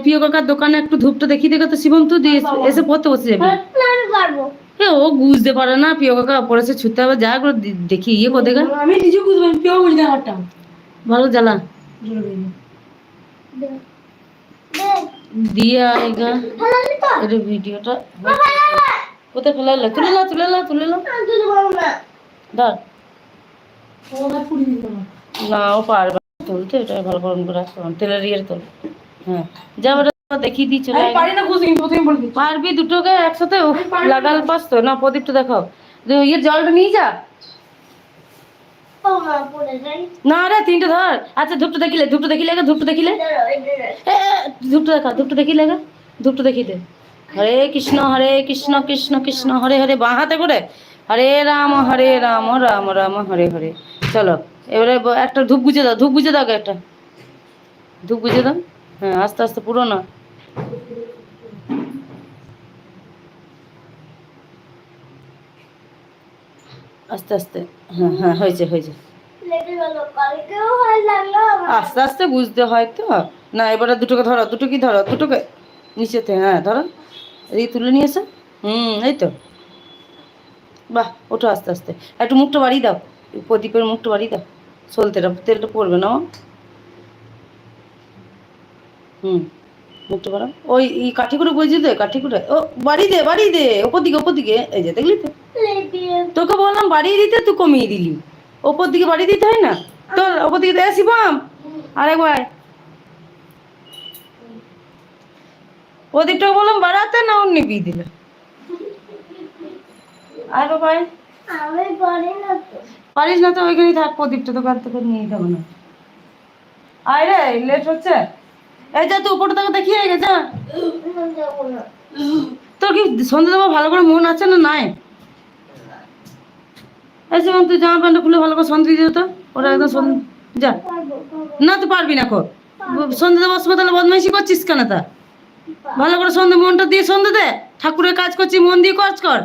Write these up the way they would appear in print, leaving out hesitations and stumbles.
প্রিয় কাকার দোকানে একটু ধূপটা দেখিয়ে দেখো তো শিবম, তুই দিয়ে এসে পড়তে বসে যাবি। ও বুঝতে পারে না প্রিয় কাকা পড়েছে ছুটতে হবে, যা করে দেখি ইয়ে করে দেখা। আমি নিজে বুঝবো প্রিয় বলি না একটা ভালো জ্বালা দিয়ে আएगा এর ভিডিওটা কোথায় ফেলাইলে, তুলে নাও তুলে নাও তুলে নাও ধর না ও পারবে তুলতে, এটা ভালো করে করে তেলের ইয়ের তোল। হ্যাঁ যা ওটা দেখিয়ে দিই চলে পারবি দুটোকে একসাথে লাগাল পাস তো না। প্রদীপটা দেখাও, ইয়ের জলটা নিয়ে যা না রে তিনটে ধর। আচ্ছা ধূপটা দেখিলে, ধূপটা দেখিলে ধূপটা দেখিলে ধূপটা দেখা, ধূপটা দেখিলে ধূপটা দেখিয়ে দে। হরে কৃষ্ণ কৃষ্ণ কৃষ্ণ হরে হরে, বাঁ হাতে করে হরে রাম রাম রাম হরে হরে। চলো এবারে একটা ধূপ বুঝে দাও, ধূপ বুঝে দাও একটা ধূপ বুঝে দাও। হ্যাঁ আস্তে আস্তে পুরো না, আস্তে আস্তে। হ্যাঁ হ্যাঁ হয়েছে হয়েছে, আস্তে আস্তে বুঝতে হয় তো না। এবারে দুটোকে ধরো, দুটো কি ধরো, দুটোকে নিচেতে হ্যাঁ ধরো, এই তুলে নিয়ে এসো। এই তো বাহ, ওঠো আস্তে আস্তে। একটু মুখটা বাড়িয়ে দাও, প্রদীপের মুখটা বাড়িয়ে দাও, সলতেটা তেলটা পড়বে না। মুখটা বাড়াও, ওই কাঠি করে বুঝিয়ে দে, কাঠি করে ও বাড়িয়ে দে ওপর দিকে এই যে দেখলি তো, তোকে বললাম বাড়িয়ে দিতে, তুই কমিয়ে দিলি। ওপর দিকে বাড়িয়ে দিতে হয় না তোর, ওপর দিকে দেয় শিবম আরেকবার। প্রদীপটাকে বললাম বাড়াতে, না ওর নিবিয়ে দিল। আর ভাই পারিস না তো ওইখানেই থাক, প্রদীপটা তোকে আর তোকে নিয়ে যাবো না। আয় রে লেট হচ্ছে, এই যা তুই উপরটা তোকে দেখিয়ে গেছে। তোর কি সন্ধ্যে দেবো ভালো করে মন আছে না নাই? এই যেমন তুই জামা প্যান্টটা খুলে ভালো করে সন্ধ্যে দিয়ে তো, ওটা একদম যা। না তুই পারবি না কর, সন্ধ্যে দেবো আসবে তাহলে বদমাইশি করছিস কেন? তা ভালো করে সন্ধ্যে মনটা দিয়ে সন্ধ্যে দে, ঠাকুরের কাজ করছি মন দিয়ে কাজ কর।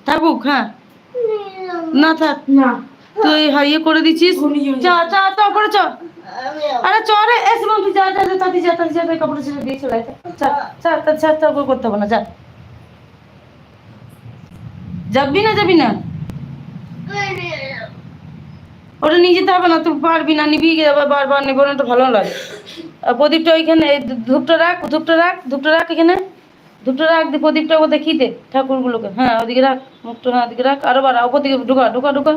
থাকুক হ্যাঁ, না থাক না, তুই ইয়ে করে দিচ্ছিস। চা চা চা করে চ, আরে চ রে এসে বল, তুই যা যা যা তাড়াতাড়ি যা তাড়াতাড়ি যা, কাপড় ছেড়ে দিয়ে চলে আয়। চা চা চা চা চা করতে হবে না, যা। যাবি না ওটা নিয়ে যেতে হবে না, তুই পারবি না, নিবি বারবার নেবো না তো ভালো লাগে। প্রদীপটা ওইখানে, ধূপটা রাখ ধূপটা রাখ ধূপটা রাখ এখানে, ধূপটা রাখ দিয়ে প্রদীপটা ও দেখিয়ে দে ঠাকুরগুলোকে। হ্যাঁ ওদিকে রাখ মুখটা, হ্যাঁ ওদিকে রাখ, আরো বাড়া ওপর দিকে ঢুকা ঢুকা ঢুকা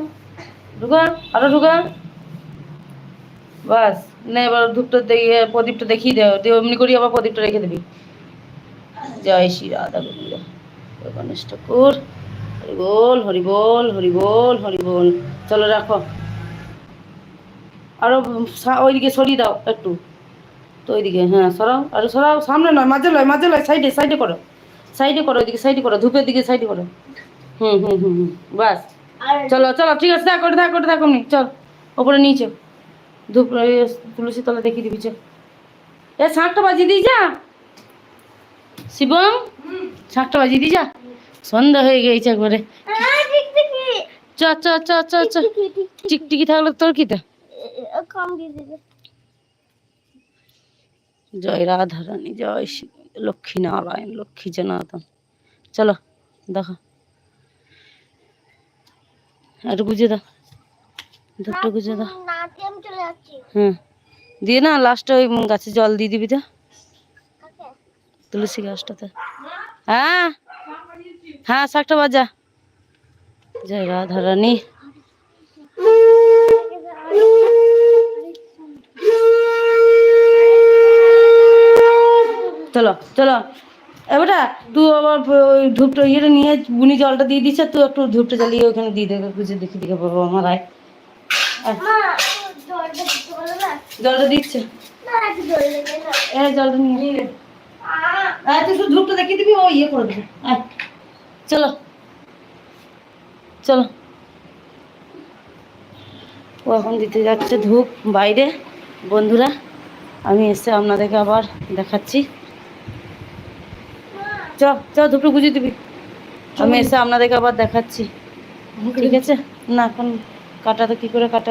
ঢুকা, আরো ঢুকা, বাস। না এবার ধূপটা দিয়ে প্রদীপটা দেখিয়ে দেও দিয়ে এমনি করি আবার প্রদীপটা রেখে দিবি। জয় শ্রী রাধা গোবিন্দ গণেশ ঠাকুর, হরি বল হরি বল হরি বল হরি বল। চলো রাখো, আরো ওইদিকে সরিয়ে দাও একটু তো, ওইদিকে হ্যাঁ সরাও, আরো সরাও, সামনে নয় মাঝে লয় মাঝে লয়, সাইডে সাইডে করো, সাইডে করো ওইদিকে সাইডে করো, ধূপের দিকে সাইডে করো। বাস চলো চলো ঠিক আছে, থাক ওটা থাক ওটা থাক এমনি, চল ওপরে নিচে ধূপ তুলসী তলা দেখিয়ে দিবি। চল এ শাঁখটা বাজিয়ে দিই যা শিবম, শাঁখটা বাজিয়ে দিই যা, সন্ধ্যা হয়ে গেছে একবারে। চ চ চ চ চ, টিকটিকি থাকলে তোর কি তা। জয় রাধা রানী, জয় শ্রী লক্ষ্মী নারায়ণ লক্ষ্মী জনার্দন। চলো দেখো একটু গুজে দাও, ধূপটা গুজে দাও। হ্যাঁ দিয়ে না লাস্টে ওই গাছে জল দিয়ে দিবি তো, তুলসী গাছটাতে। হ্যাঁ হ্যাঁ শাকটা বাজা। জয় রাধা রানী। চলো চলো এবারটা তুই আবার ওই ধূপটা ইয়েটা নিয়ে বুনি জলটা দিয়ে দিচ্ছে, তুই একটু ধূপটা জ্বালিয়ে ওখানে দিয়ে দেবে, বুঝে দেখি দেখে বাবা আমার আয়। জলটা দিচ্ছে, জলটা নিয়ে তুই শুধু ধূপটা দেখিয়ে দিবি, ও ইয়ে করে দেবে। চলো চলো, ও এখন দিতে যাচ্ছে ধূপ বাইরে। বন্ধুরা আমি এসে আপনাদেরকে আবার দেখাচ্ছি। চ চ ধূপটা বুঝিয়ে দিবি, আমি এসে আপনাদেরকে আবার দেখাচ্ছি। ঠিক আছে না এখন কাটা তো কী করে কাটা।